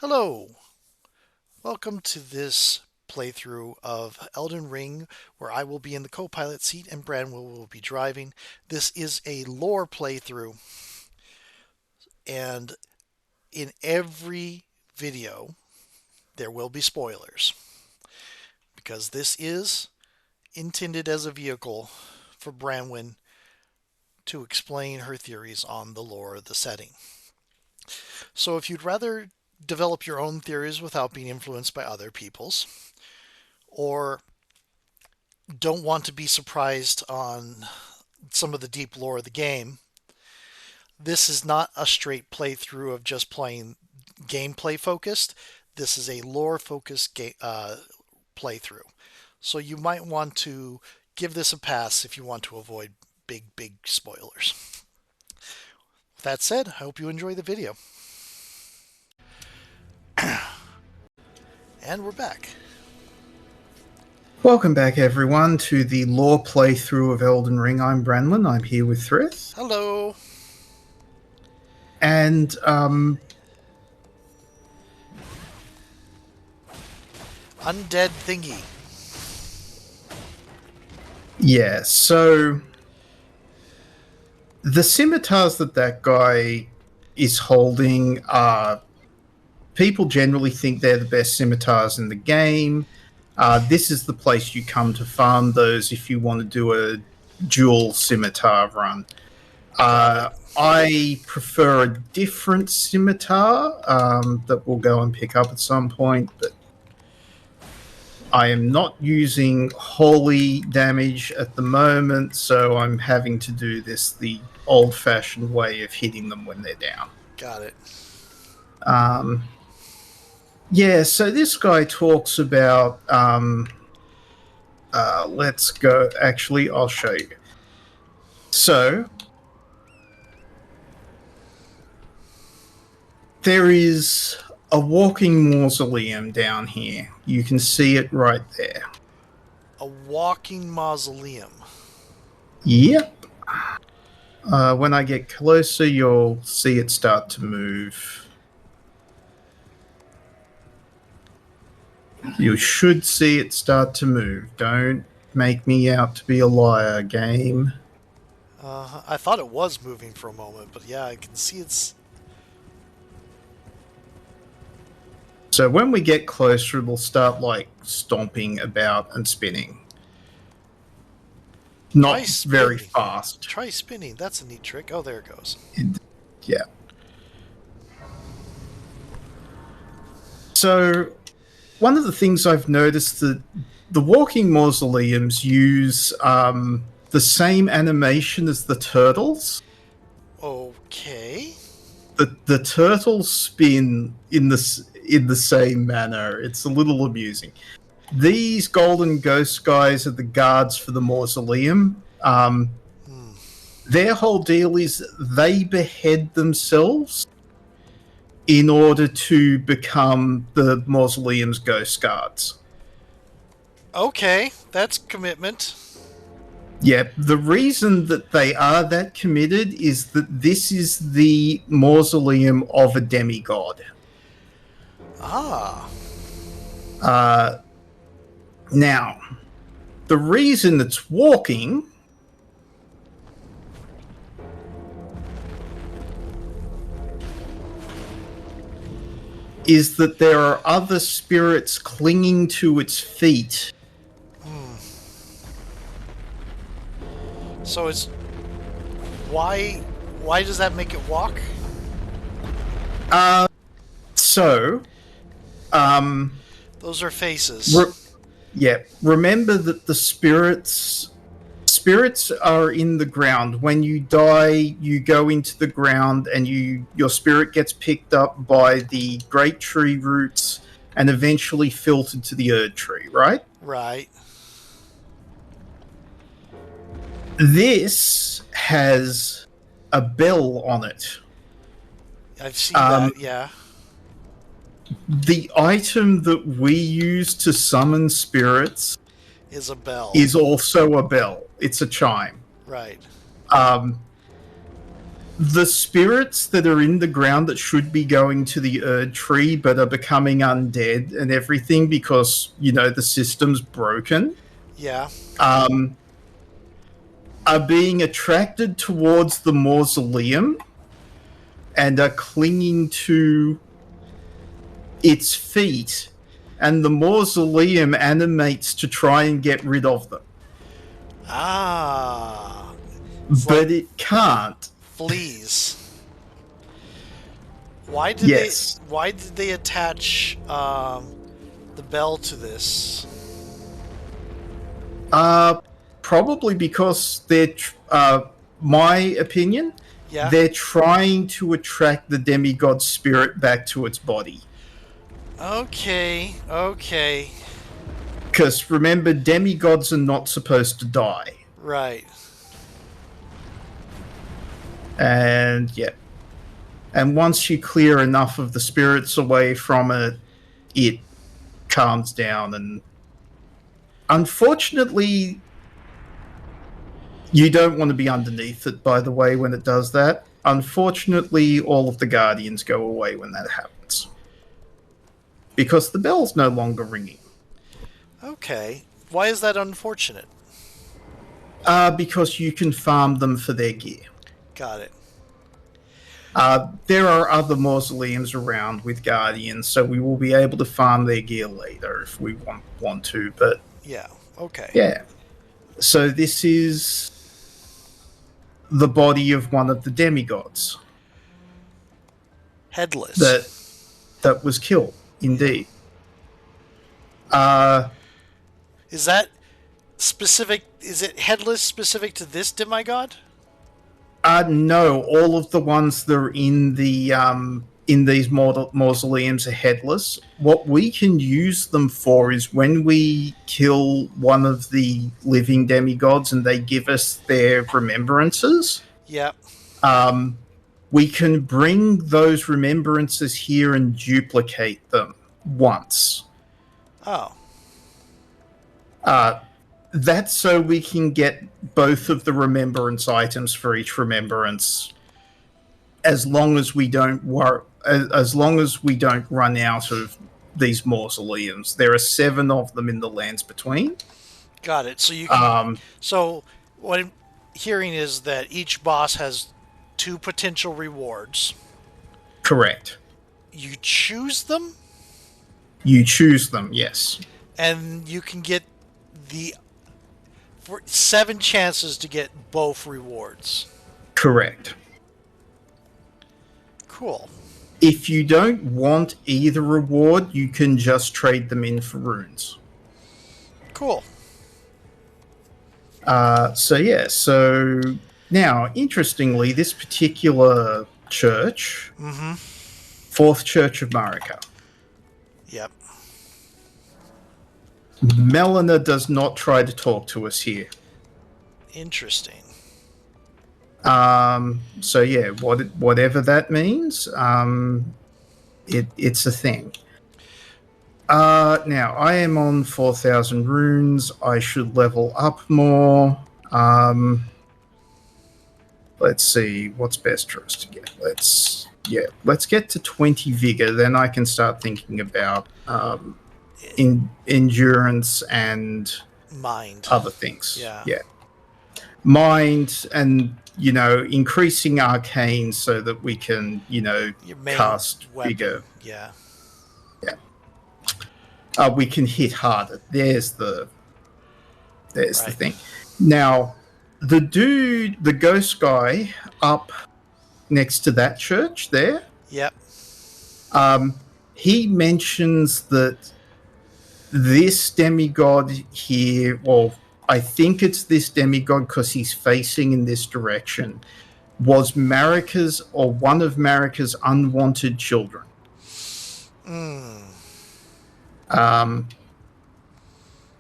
Hello, welcome to this playthrough of Elden Ring, where I will be in the co-pilot seat and Branwell will be driving. This is a lore playthrough, and in every video there will be spoilers, because this is intended as a vehicle for Branwyn to explain her theories on the lore of the setting. So if you'd rather develop your own theories without being influenced by other people's, or don't want to be surprised on some of the deep lore of the game, this is not a straight playthrough of just playing gameplay focused. This is a lore focused playthrough. So you might want to give this a pass if you want to avoid big spoilers. With that said, I hope you enjoy the video. And we're back. Welcome back, everyone, to the lore playthrough of Elden Ring. I'm Branlin. I'm here with Thrith. Hello. And, Undead thingy. yeah, so the scimitars that guy is holding are... People generally think they're the best scimitars in the game. This is the place you come to farm those if you want to do a dual scimitar run. I prefer a different scimitar that we'll go and pick up at some point, but I am not using holy damage at the moment, so I'm having to do this the old-fashioned way of hitting them when they're down. Got it. Yeah, so this guy talks about, let's go, actually, I'll show you. So, there is a walking mausoleum down here. You can see it right there. A walking mausoleum. Yep. When I get closer, you'll see it start to move. You should see it start to move. Don't make me out to be a liar, game. I thought it was moving for a moment, but yeah, I can see it's... So when we get closer, it will start, like, stomping about and spinning. Not very fast. Try spinning. That's a neat trick. Oh, there it goes. Yeah. So... one of the things I've noticed that the walking mausoleums use the same animation as the turtles. Okay. The turtles spin in the same manner. It's a little amusing. These golden ghost guys are the guards for the mausoleum. Their whole deal is they behead themselves in order to become the mausoleum's ghost guards. Okay, that's commitment. Yeah, the reason that they are that committed is that this is the mausoleum of a demigod. Ah. Now, the reason it's walking is that there are other spirits clinging to its feet. So it's... Why does that make it walk? Those are faces. Remember that the spirits are in the ground. When you die, you go into the ground and your spirit gets picked up by the great tree roots and eventually filtered to the Erd Tree, right? Right. This has a bell on it. I've seen that, yeah. The item that we use to summon spirits is a bell. Is also a bell. It's a chime. Right. the spirits that are in the ground that should be going to the Erd Tree but are becoming undead and everything because, the system's broken, Yeah. um, are being attracted towards the mausoleum and are clinging to its feet, and the mausoleum animates to try and get rid of them. Ah. But it can't. Fleas. Why did Yes. they attach the bell to this? Probably because my opinion, Yeah. they're trying to attract the demigod spirit back to its body. Okay. Because remember, demigods are not supposed to die. Right. And yeah. And once you clear enough of the spirits away from it, it calms down. And unfortunately, you don't want to be underneath it, by the way, when it does that. Unfortunately, all of the guardians go away when that happens. Because the bell's no longer ringing. Okay. Why is that unfortunate? Because you can farm them for their gear. Got it. There are other mausoleums around with guardians, so we will be able to farm their gear later if we want to. But yeah, okay. Yeah. So this is the body of one of the demigods. Headless. That was killed, indeed. Is that specific? Is it headless specific to this demigod? No, all of the ones that are in the in these mausoleums are headless. What we can use them for is when we kill one of the living demigods and they give us their remembrances. Yep. We can bring those remembrances here and duplicate them once. Oh. That's so we can get both of the remembrance items for each remembrance, as long as we don't run out of these mausoleums. There are 7 of them in the lands between. Got it. So you can. So what I'm hearing is that each boss has 2 potential rewards. Correct. You choose them. You choose them, yes. And you can get for 7 chances to get both rewards. Correct. Cool. If you don't want either reward, you can just trade them in for runes. Cool. So now, interestingly, this particular church, Fourth Church of Marika. Yep. Melina does not try to talk to us here. Interesting. So yeah, whatever that means, it's a thing. Now I am on 4,000 runes. I should level up more. Let's see what's best for us to get. Let's get to 20 vigor. Then I can start thinking about endurance and mind, other things. Yeah. Mind and increasing arcane so that we can cast bigger. Yeah. We can hit harder. There's the thing. Now, the ghost guy up next to that church there. Yep. He mentions that this demigod here, well, I think it's this demigod because he's facing in this direction, was Marika's or one of Marika's unwanted children.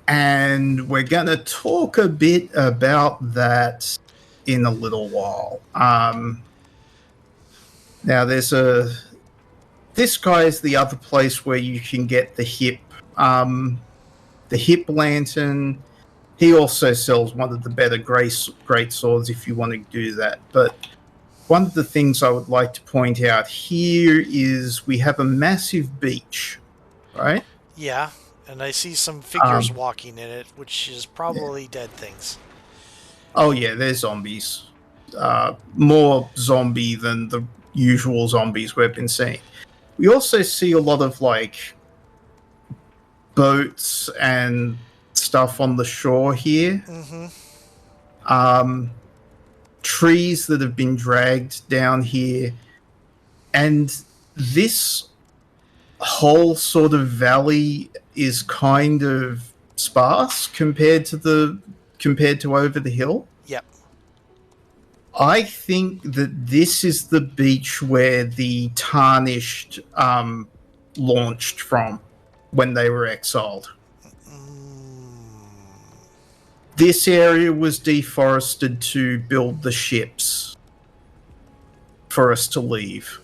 And we're going to talk a bit about that in a little while. Now, this guy is the other place where you can get the hip lantern. He also sells one of the better great swords if you want to do that. But one of the things I would like to point out here is we have a massive beach, right? Yeah, and I see some figures Um, walking in it, which is yeah. probably dead things. Oh yeah, they're zombies. More zombie than the usual zombies we've been seeing. We also see a lot of like boats and stuff on the shore here. Mm-hmm. Um, trees that have been dragged down here, and this whole sort of valley is kind of sparse compared to over the hill. Yep. I think that this is the beach where the Tarnished launched from when they were exiled. Mm, This area was deforested to build the ships for us to leave.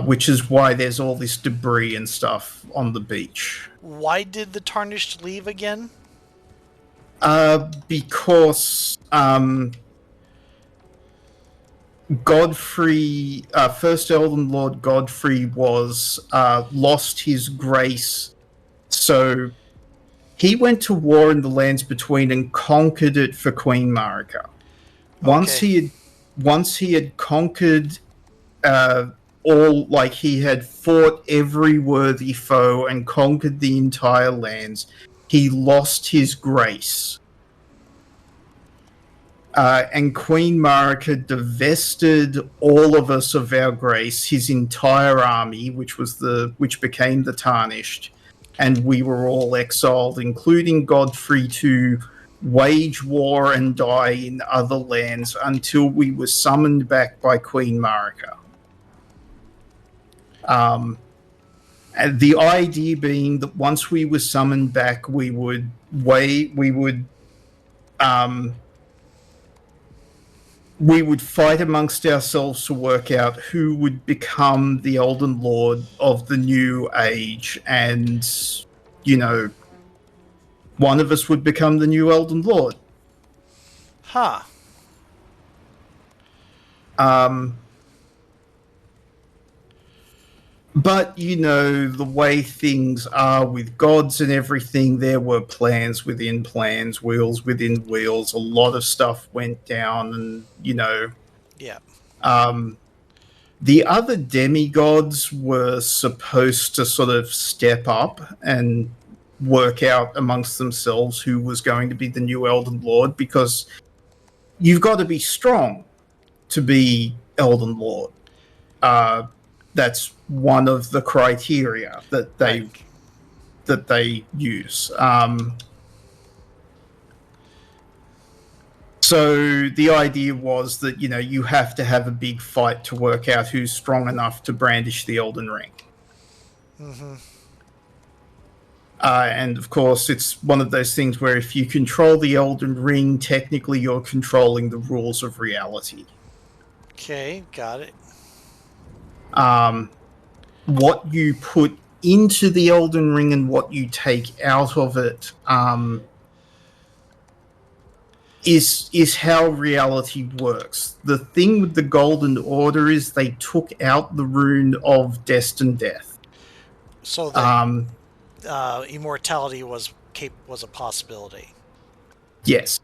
Which is why there's all this debris and stuff on the beach. why did the Tarnished leave again? Because Godfrey, first Elden Lord Godfrey, was lost his grace, so he went to war in the lands between and conquered it for Queen Marika. Once Okay. he had once he had conquered all, like he had fought every worthy foe and conquered the entire lands, he lost his grace. And Queen Marika divested all of us of our grace, his entire army, which became the Tarnished, and we were all exiled, including Godfrey, to wage war and die in other lands until we were summoned back by Queen Marika. And the idea being that once we were summoned back, we would fight amongst ourselves to work out who would become the Elden Lord of the new age, and one of us would become the new Elden Lord. Huh. But the way things are with gods and everything, there were plans within plans, wheels within wheels. A lot of stuff went down, and Yeah. the other demigods were supposed to sort of step up and work out amongst themselves who was going to be the new Elden Lord, because you've got to be strong to be Elden Lord. That's one of the criteria that they use. So the idea was that you have to have a big fight to work out who's strong enough to brandish the Elden Ring. Mm-hmm. And of course, it's one of those things where if you control the Elden Ring, technically you're controlling the rules of reality. Okay, got it. What you put into the Elden Ring and what you take out of it is how reality works. The thing with the Golden Order is they took out the rune of destined death. So that immortality was a possibility. Yes.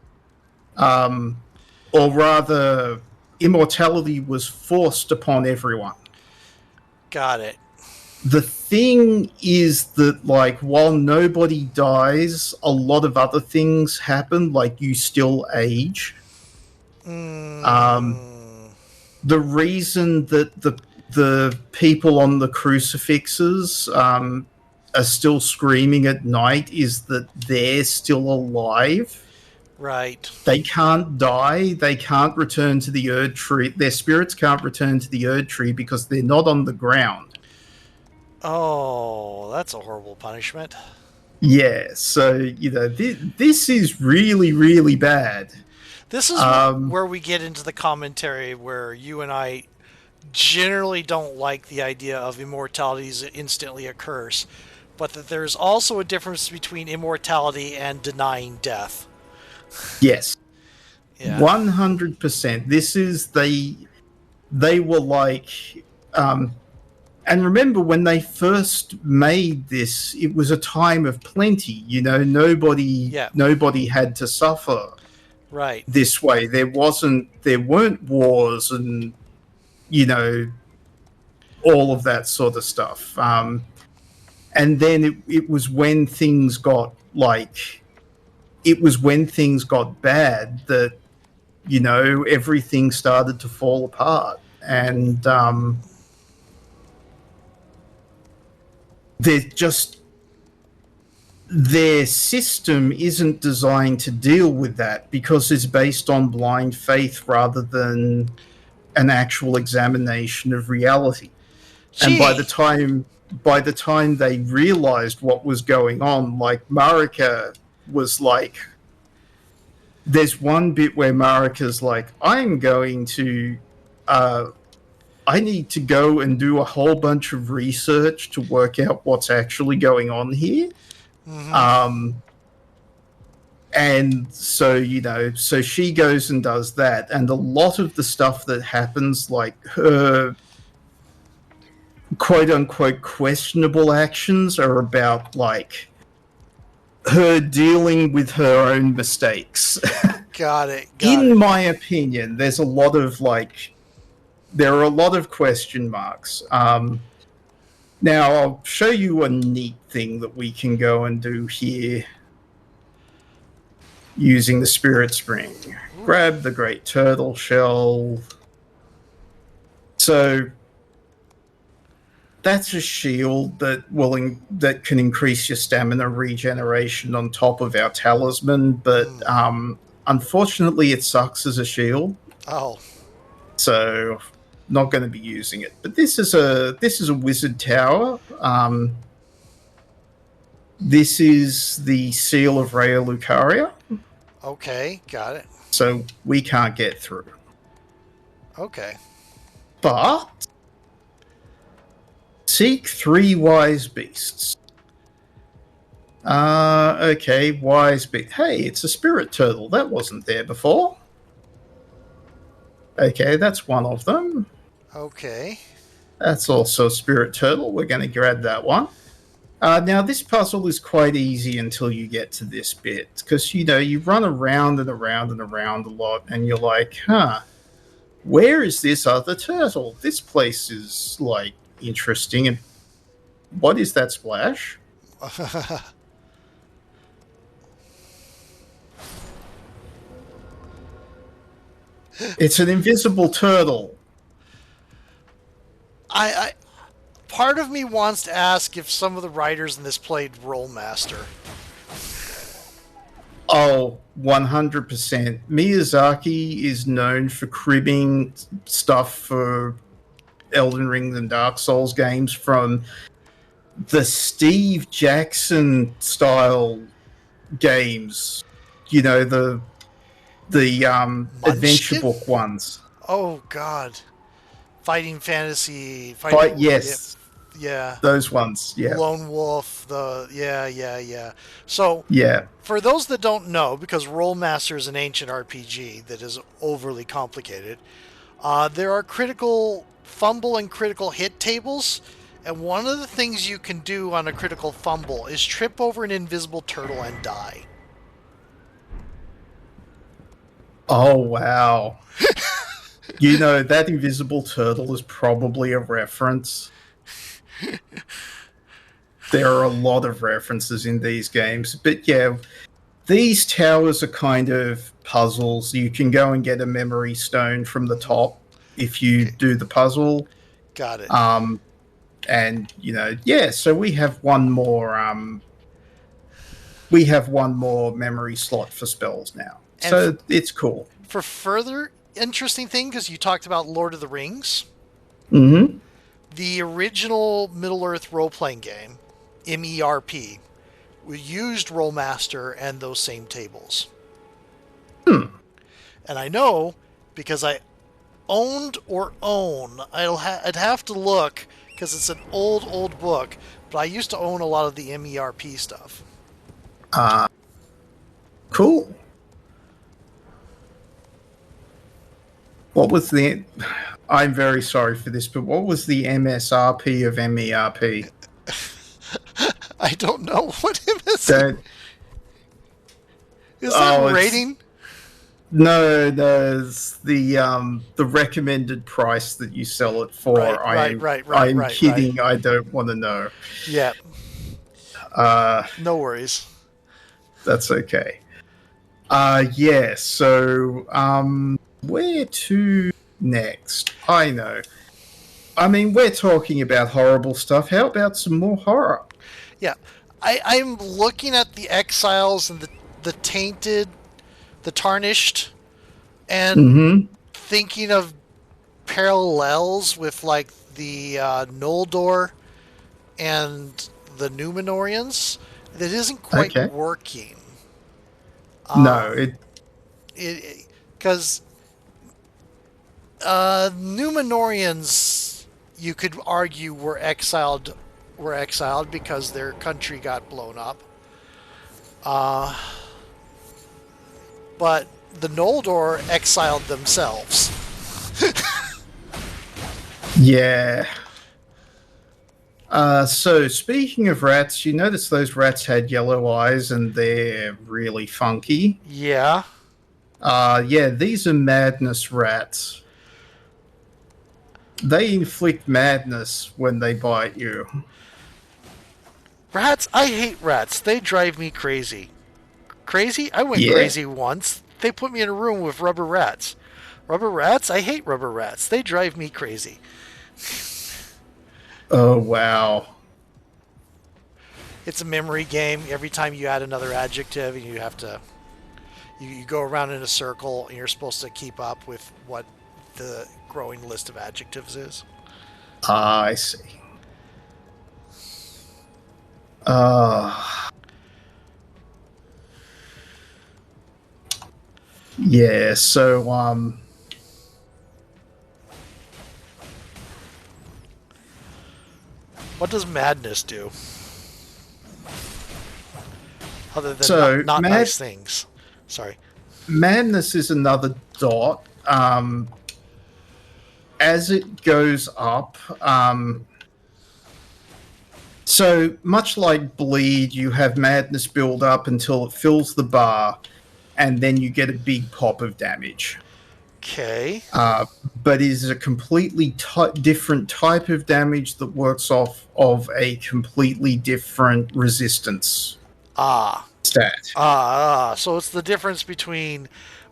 Or rather, immortality was forced upon everyone. Got it. The thing is that, like, while nobody dies, a lot of other things happen, like you still age. The reason that the people on the crucifixes are still screaming at night is that they're still alive. Right. They can't die. They can't return to the Erd Tree. Their spirits can't return to the Erd Tree because they're not on the ground. Oh, that's a horrible punishment. Yeah, so, this is really, really bad. This is where we get into the commentary where you and I generally don't like the idea of immortality as it instantly occurs, but that there's also a difference between immortality and denying death. Yes. Yeah. 100%. This is they were like, um, and remember when they first made this, it was a time of plenty. You know, Yeah. nobody had to suffer Right. this way. There weren't wars and you know all of that sort of stuff. And then it was when things got like it was when things got bad that everything started to fall apart, and they're just their system isn't designed to deal with that because it's based on blind faith rather than an actual examination of reality. And by the Gee. time they realized what was going on, like Marika was like, there's one bit where Marika's like, I need to go and do a whole bunch of research to work out what's actually going on here. Mm-hmm. And so she goes and does that. And a lot of the stuff that happens, like her quote unquote questionable actions, are about like her dealing with her own mistakes. Got it. In my opinion, there are a lot of question marks. Now, I'll show you a neat thing that we can go and do here using the Spirit Spring. Grab the Great Turtle Shell. So that's a shield that can increase your stamina regeneration on top of our talisman, but unfortunately it sucks as a shield. Oh. So not going to be using it. But this is a wizard tower. This is the seal of Rhea Lucaria. Okay, got it. So we can't get through. Okay. But seek 3 wise beasts. Okay, wise beast. Hey, it's a spirit turtle. That wasn't there before. Okay, that's one of them. Okay. That's also a spirit turtle. We're going to grab that one. Now, this puzzle is quite easy until you get to this bit, because, you run around and around and around a lot, and you're like, where is this other turtle? This place is, like, interesting. And what is that splash? It's an invisible turtle. I part of me wants to ask if some of the writers in this played Rollmaster. Oh, 100%. Miyazaki is known for cribbing stuff for Elden Ring and Dark Souls games from the Steve Jackson style games. The adventure book ones. Oh God. Fighting fantasy. Yes. Yeah. Those ones. Yeah. Lone Wolf. Yeah. So yeah. For those that don't know, because Rollmaster is an ancient RPG that is overly complicated, there are critical fumble and critical hit tables. And one of the things you can do on a critical fumble is trip over an invisible turtle and die. Oh, wow. That invisible turtle is probably a reference. There are a lot of references in these games. But yeah, these towers are kind of puzzles. You can go and get a memory stone from the top if you do the puzzle. Got it. And, so we have one more memory slot for spells now. And so it's cool. For further interesting thing, because you talked about Lord of the Rings. Mm-hmm. The original Middle-earth role-playing game, MERP, we used Rollmaster and those same tables. And I know because I owned or own, I'd have to look because it's an old book, but I used to own a lot of the MERP stuff. Cool. What was the? I'm very sorry for this, but what was the MSRP of MERP? I don't know what MSC That is. That oh, it's rating? no, it's the recommended price that you sell it Right, for. right, right, right, I'm right, right. kidding. I don't want to know. Yeah, Uh, no worries. that's okay. Yeah. So, where to next? I know. I mean, we're talking about horrible stuff. How about some more horror? Yeah, I'm looking at the exiles and the tainted, the tarnished, and Mm-hmm. thinking of parallels with like the Noldor and the Numenorians. That isn't quite Okay. working. No, it. Because Numenorians, you could argue, were exiled because their country got blown up. But the Noldor exiled themselves. Yeah. So speaking of rats, you notice those rats had yellow eyes and they're really funky. Yeah. Yeah, these are madness rats. They inflict madness when they bite you. Rats, I hate rats. They drive me crazy. Crazy? I went Yeah. crazy once. They put me in a room with rubber rats. Rubber rats? I hate rubber rats. They drive me crazy. Oh wow. It's a memory game. Every time you add another adjective, and you have to, you go around in a circle, and you're supposed to keep up with what the growing list of adjectives is. I see. Uh yeah, so What does madness do? Other than so not nice things. Sorry. madness is another dot. As it goes up, so much like bleed, you have madness build up until it fills the bar, and then you get a big pop of damage. Okay. But it is a completely different type of damage that works off of a completely different resistance Ah. stat. So it's the difference between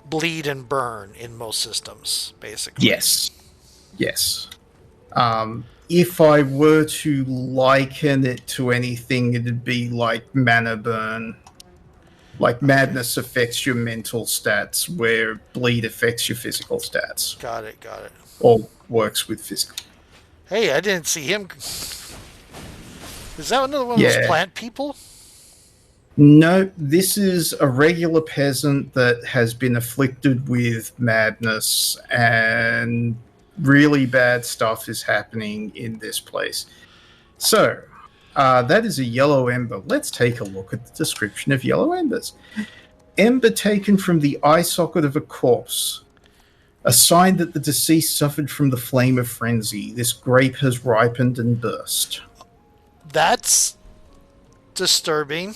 bleed and burn in most systems, basically. Yes. Yes. If I were to liken it to anything, it'd be like mana burn. Like madness affects your mental stats, where bleed affects your physical stats, Got it, got it. or works with physical. Hey, I didn't see him. Is that another one of those Yeah. plant people? No, this is a regular peasant that has been afflicted with madness, and really bad stuff is happening in this place. So, that is a yellow ember. Let's take a look at the description of yellow embers. Ember taken from the eye socket of a corpse. A sign that the deceased suffered from the flame of frenzy. This grape has ripened and burst. That's disturbing.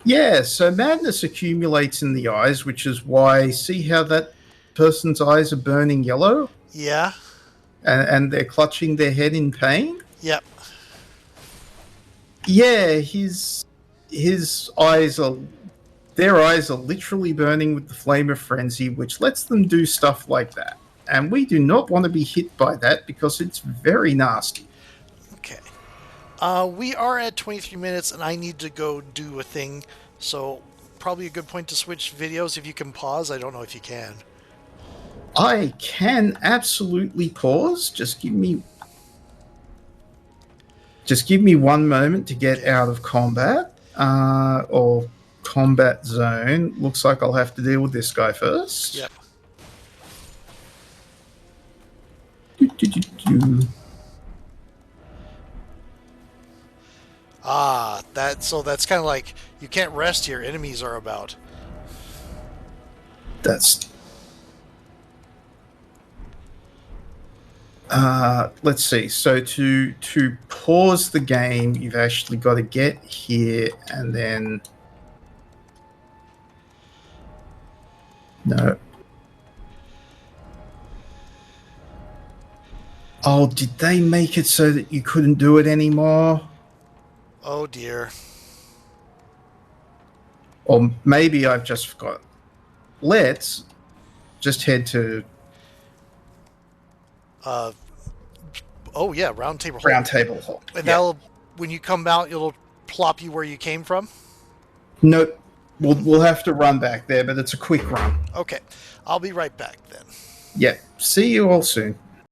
Yeah, so madness accumulates in the eyes, which is why, see how that person's eyes are burning yellow? Yeah. And they're clutching their head in pain? Yep. Yeah, their eyes are literally burning with the flame of frenzy, which lets them do stuff like that. And we do not want to be hit by that because it's very nasty. Okay. We are at 23 minutes, and I need to go do a thing. So probably a good point to switch videos. If you can pause, I don't know if you can. I can absolutely pause. Just give me 1 moment to get out of combat or combat zone. Looks like I'll have to deal with this guy first. Yep. That's kind of like you can't rest here. Enemies are about. That's Let's see. So to pause the game, you've actually got to get here and then no. Oh, did they make it so that you couldn't do it anymore? Oh dear. Or maybe I've just forgotten. Let's just head to Oh yeah, round table hall. Round Table Hall. And Yeah. that'll, when you come out, it'll plop you where you came from. Nope. We'll have to run back there, but it's a quick run. Okay, I'll be right back then. Yeah. See you all soon.